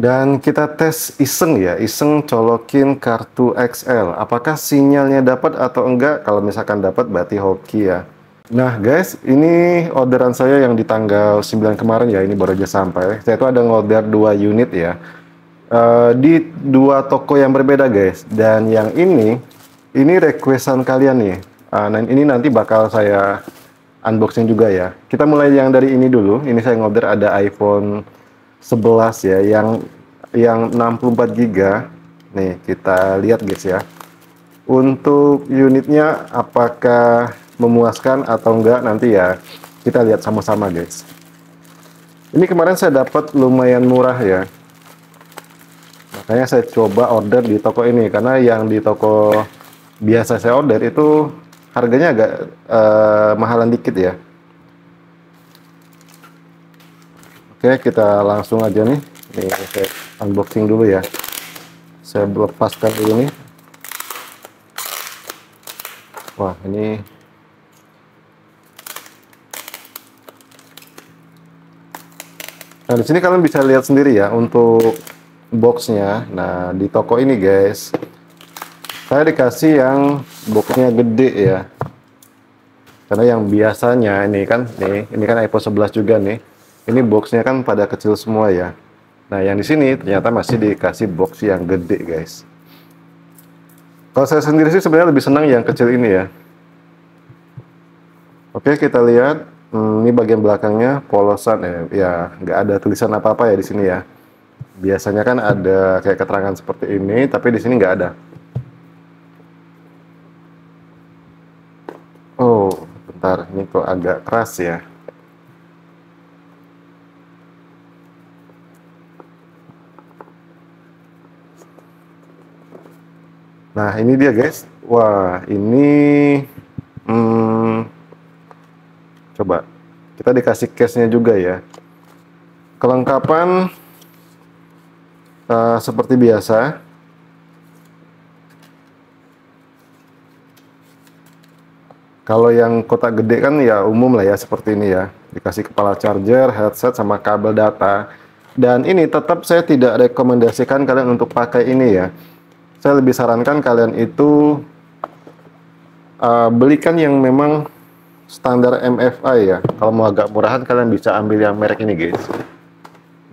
Dan kita tes iseng ya, iseng colokin kartu XL. Apakah sinyalnya dapat atau enggak? Kalau misalkan dapat berarti hoki ya. Nah guys, ini orderan saya yang di tanggal 9 kemarin ya, ini baru aja sampai. Saya itu ada ngorder 2 unit ya. Di dua toko yang berbeda guys. Dan yang ini requestan kalian nih. Nah ini nanti bakal saya unboxing juga ya. Kita mulai yang dari ini dulu. Ini saya ngorder ada iPhone 11 ya, yang 64 GB. Nih kita lihat guys ya. Untuk unitnya apakah memuaskan atau enggak nanti ya kita lihat sama-sama guys. Ini kemarin saya dapat lumayan murah ya. Makanya saya coba order di toko ini karena yang di toko biasa saya order itu harganya agak mahalan dikit ya. Oke, kita langsung aja nih. Ini saya unboxing dulu ya. Saya lepaskan dulu nih. Wah, ini nah di sini kalian bisa lihat sendiri ya untuk boxnya. Nah di toko ini guys, saya dikasih yang boxnya gede ya. Karena yang biasanya ini kan iPhone 11 juga nih. Ini boxnya kan pada kecil semua ya. Nah yang di sini ternyata masih dikasih box yang gede guys. Kalau saya sendiri sih sebenarnya lebih senang yang kecil ini ya. Oke, kita lihat. Ini bagian belakangnya polosan ya, nggak ada tulisan apa-apa ya di sini ya. Biasanya kan ada kayak keterangan seperti ini, tapi di sini nggak ada. Oh, bentar, ini kok agak keras ya. Nah, ini dia guys. Wah, ini coba kita dikasih case-nya juga ya. Kelengkapan seperti biasa. Kalau yang kotak gede kan ya umum lah ya seperti ini ya. Dikasih kepala charger, headset, sama kabel data. Dan ini tetap saya tidak rekomendasikan kalian untuk pakai ini ya. Saya lebih sarankan kalian itu belikan yang memang standar MFI ya. Kalau mau agak murahan kalian bisa ambil yang merek ini guys.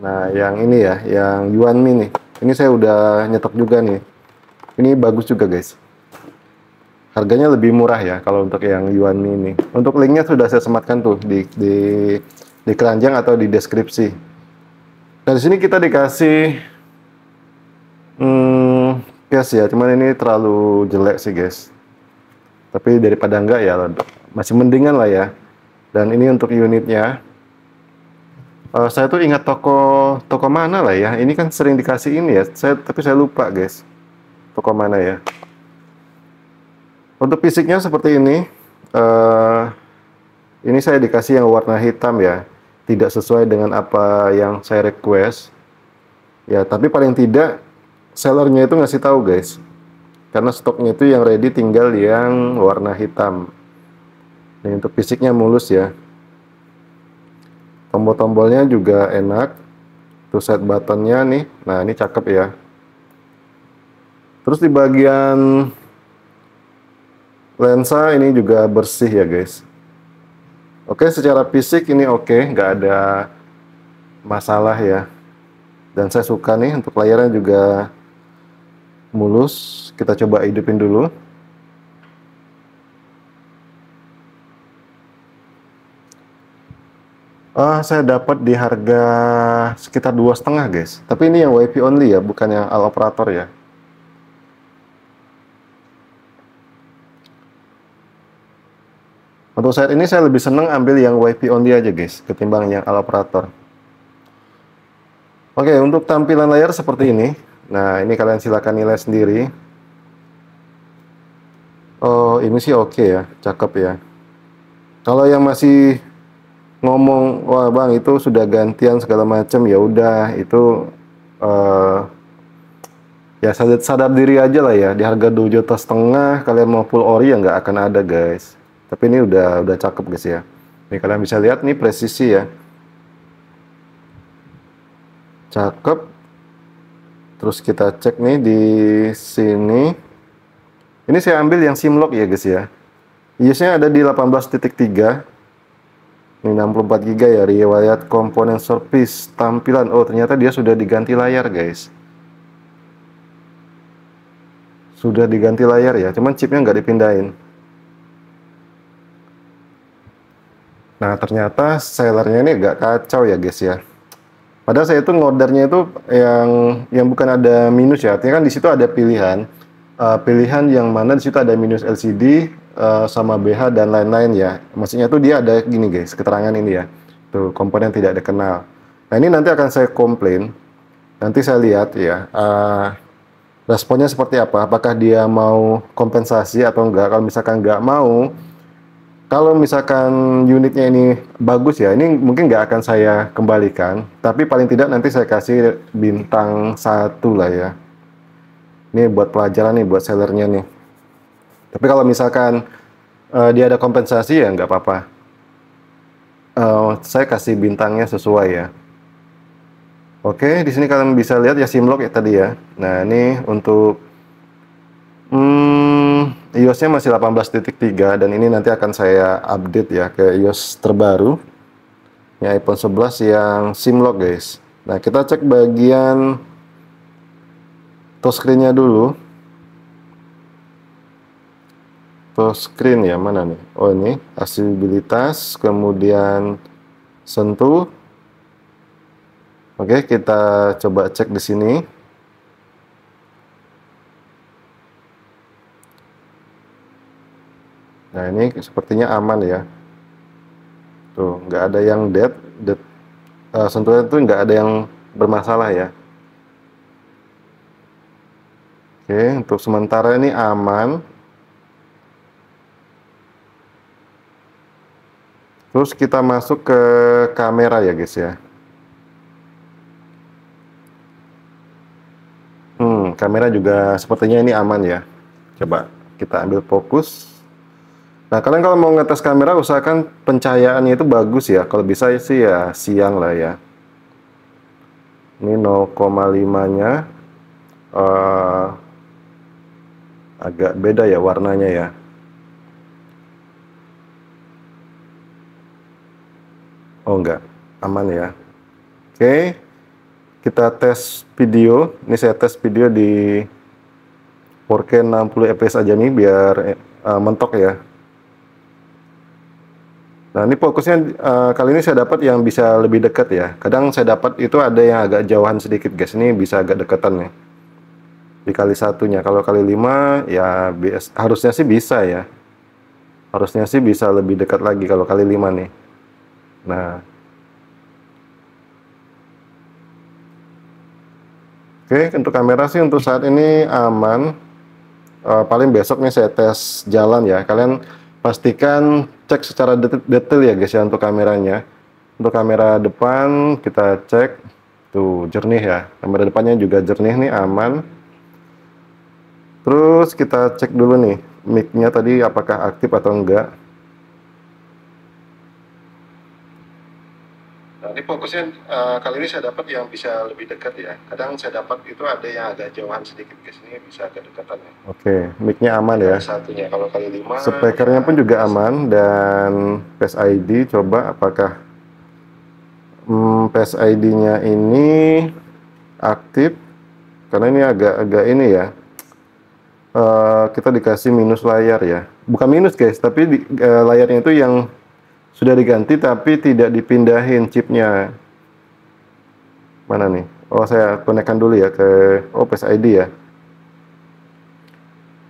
Nah yang ini ya, yang Yuanmi nih. Ini saya udah nyetok juga nih. Ini bagus juga guys. Harganya lebih murah ya kalau untuk yang Yuanmi ini. Untuk linknya sudah saya sematkan tuh di keranjang atau di deskripsi. Dan di sini kita dikasih case ya. Cuman ini terlalu jelek sih guys. Tapi daripada enggak ya masih mendingan lah ya. Dan ini untuk unitnya. Saya tuh ingat toko mana lah ya. Ini kan sering dikasih ini ya. Tapi saya lupa guys. Toko mana ya. Untuk fisiknya seperti ini. Ini saya dikasih yang warna hitam ya. Tidak sesuai dengan apa yang saya request. Ya, tapi paling tidak sellernya itu ngasih tahu guys. Karena stoknya itu yang ready tinggal yang warna hitam. Ini untuk fisiknya mulus ya. Tombol-tombolnya juga enak. Tuh set buttonnya nih. Nah ini cakep ya. Terus di bagian lensa ini juga bersih ya guys. Oke, secara fisik ini oke, nggak ada masalah ya. Dan saya suka nih untuk layarnya juga mulus. Kita coba hidupin dulu. Saya dapat di harga sekitar 2,5 guys. Tapi ini yang WiFi only ya, bukan yang all operator ya. Untuk saat ini saya lebih senang ambil yang WiFi only aja guys, ketimbang yang all operator. Oke, untuk tampilan layar seperti ini. Nah, ini kalian silakan nilai sendiri. Oh, ini sih oke ya, cakep ya. Kalau yang masih ngomong, wah bang itu sudah gantian segala macam, ya udah itu ya sadar diri aja lah ya. Di harga 2,5 juta kalian mau full ori ya nggak akan ada guys. Tapi ini udah cakep guys ya. Ini kalian bisa lihat nih presisi ya, cakep. Terus kita cek nih di sini. Ini saya ambil yang Simlock ya guys ya. iOS-nya ada di 18.3. Ini 64 GB ya, riwayat komponen service tampilan. Oh, ternyata dia sudah diganti layar, guys. Sudah diganti layar ya, cuman chipnya nggak dipindahin. Nah, ternyata sellernya ini agak kacau ya, guys ya. Padahal saya itu ngordernya itu yang bukan ada minus ya. Artinya kan di situ ada pilihan. Pilihan yang mana di situ ada minus LCD sama BH dan lain-lain ya. Maksudnya tuh dia ada gini guys, keterangan ini ya. Tuh komponen tidak dikenal. Nah, ini nanti akan saya komplain. Nanti saya lihat ya. Responnya seperti apa? Apakah dia mau kompensasi atau enggak? Kalau misalkan enggak mau, kalau misalkan unitnya ini bagus ya, ini mungkin nggak akan saya kembalikan. Tapi paling tidak nanti saya kasih bintang 1 lah ya. Ini buat pelajaran nih, buat sellernya nih. Tapi kalau misalkan dia ada kompensasi ya nggak apa-apa. Saya kasih bintangnya sesuai ya. Oke, di sini kalian bisa lihat ya Simlock ya tadi ya. Nah ini untuk iOS-nya masih 18.3 dan ini nanti akan saya update ya ke iOS terbaru. Ya iPhone 11 yang Simlock guys. Nah kita cek bagian touchscreen-nya dulu. Touchscreen ya mana nih? Oh ini aksesibilitas, kemudian sentuh. Oke kita coba cek di sini. Nah ini sepertinya aman ya. Tuh nggak ada yang dead, sentuhnya tuh nggak ada yang bermasalah ya. Oke untuk sementara ini aman. Terus kita masuk ke kamera ya guys ya. Kamera juga sepertinya ini aman ya. Coba kita ambil fokus. Nah, kalian kalau mau ngetes kamera usahakan pencahayaannya itu bagus ya. Kalau bisa sih ya siang lah ya. Ini 0,5-nya agak beda ya warnanya ya. Oh enggak, aman ya. Oke. Kita tes video. Ini saya tes video di 4K 60 fps aja nih biar mentok ya. Nah ini fokusnya kali ini saya dapat yang bisa lebih dekat ya. Kadang saya dapat itu ada yang agak jauhan sedikit guys. Ini bisa agak dekatan nih. Dikali satunya. Kalau kali 5 ya harusnya sih bisa ya. Harusnya sih bisa lebih dekat lagi kalau kali 5 nih. Nah. Oke, untuk kamera sih untuk saat ini aman. Paling besok nih saya tes jalan ya. Kalian pastikan cek secara detail ya guys ya untuk kameranya. Untuk kamera depan kita cek tuh jernih ya. Kamera depannya juga jernih nih, aman. Terus kita cek dulu nih mic-nya tadi apakah aktif atau enggak. Nah, ini fokusnya kali ini saya dapat yang bisa lebih dekat ya. Kadang saya dapat itu ada yang agak jauhan sedikit guys. Ini bisa agak dekatan ya. Oke, mic-nya aman ya. Satunya kalau kali 5. Speakernya pun juga aman dan Face ID coba apakah Face ID-nya ini aktif. Karena ini agak ini ya. Kita dikasih minus layar ya. Bukan minus guys, tapi layarnya itu yang sudah diganti tapi tidak dipindahin chipnya. Mana nih? Oh saya konekkan dulu ya ke Face ID ya.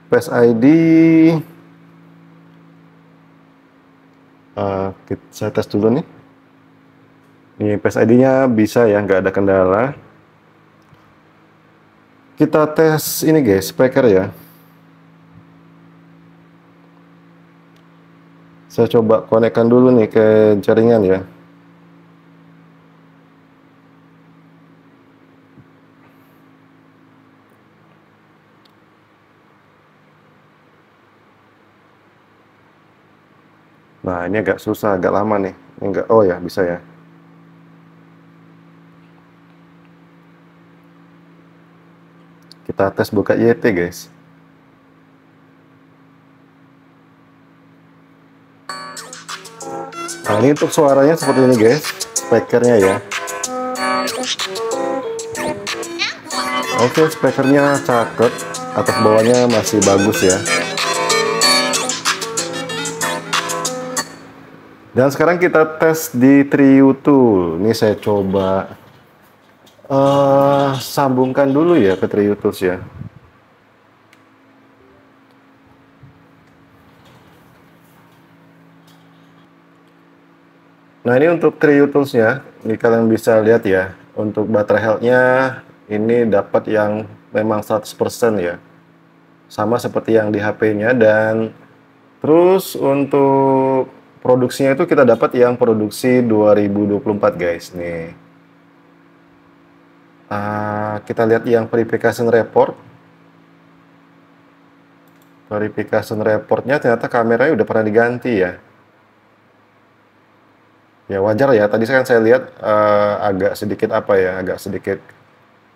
Face ID saya tes dulu nih. Nih Face ID-nya bisa ya, nggak ada kendala. Kita tes ini guys, speaker ya. Saya coba konekkan dulu nih ke jaringan ya. Nah, ini agak susah, agak lama nih. Ini enggak, oh ya, bisa ya. Kita tes buka YT guys. Nah ini untuk suaranya seperti ini guys, speakernya ya. Oke, speakernya cakep, atas bawahnya masih bagus ya. Dan sekarang kita tes di Trio Tool. Ini saya coba sambungkan dulu ya ke Trio Tools ya. Nah ini untuk Trio Tools-nya, ini kalian bisa lihat ya, untuk baterai health-nya ini dapat yang memang 100% ya, sama seperti yang di HP-nya. Dan terus untuk produksinya itu kita dapat yang produksi 2024 guys nih. Kita lihat yang verification report. Verification reportnya ternyata kameranya udah pernah diganti ya. Ya wajar ya, tadi kan saya lihat agak sedikit agak sedikit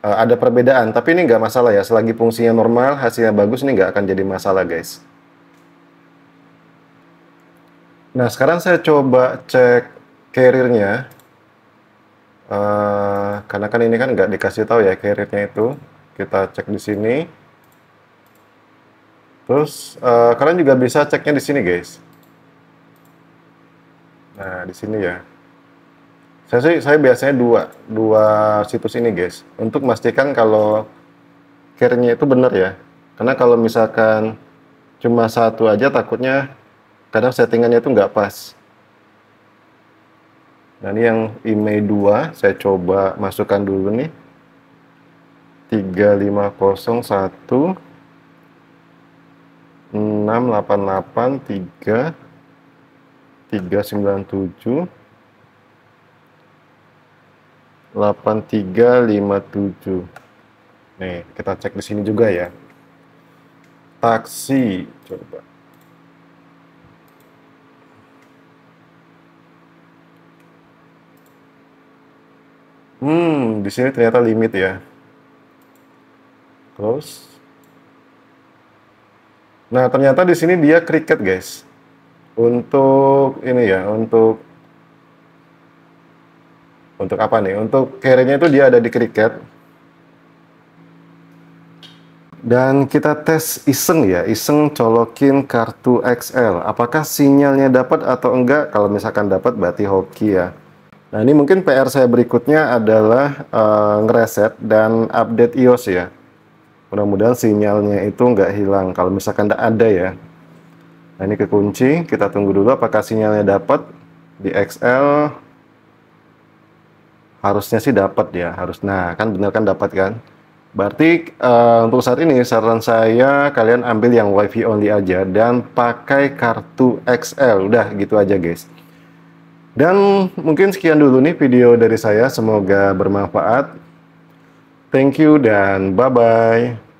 ada perbedaan, tapi ini nggak masalah ya, selagi fungsinya normal, hasilnya bagus, ini nggak akan jadi masalah guys. Nah sekarang saya coba cek carrier-nya, karena kan ini kan nggak dikasih tahu ya carrier-nya itu. Kita cek di sini, terus kalian juga bisa ceknya di sini guys. Nah, di sini ya. Saya biasanya dua situs ini, guys, untuk memastikan kalau carrier-nya itu benar ya. Karena kalau misalkan cuma satu aja, takutnya kadang settingannya itu nggak pas. Nah, ini yang IMEI 2, saya coba masukkan dulu nih. 3501 688 3 397 8357. Nih, kita cek di sini juga ya. Taksi, coba. Di sini ternyata limit ya. Terus, nah ternyata di sini dia cricket guys. Untuk ini ya, untuk apa nih? Untuk carrier-nya itu dia ada di cricket. Dan kita tes iseng ya, iseng colokin kartu XL. Apakah sinyalnya dapat atau enggak? Kalau misalkan dapat berarti hoki ya. Nah ini mungkin PR saya berikutnya adalah ngereset dan update iOS ya. Mudah-mudahan sinyalnya itu nggak hilang kalau misalkan ada ya. Nah ini kekunci, kita tunggu dulu apakah sinyalnya dapat di XL. Harusnya sih dapat ya, nah kan bener kan dapat kan. Berarti untuk saat ini saran saya kalian ambil yang WiFi only aja dan pakai kartu XL. Udah gitu aja guys. Dan mungkin sekian dulu nih video dari saya, semoga bermanfaat. Thank you dan bye-bye.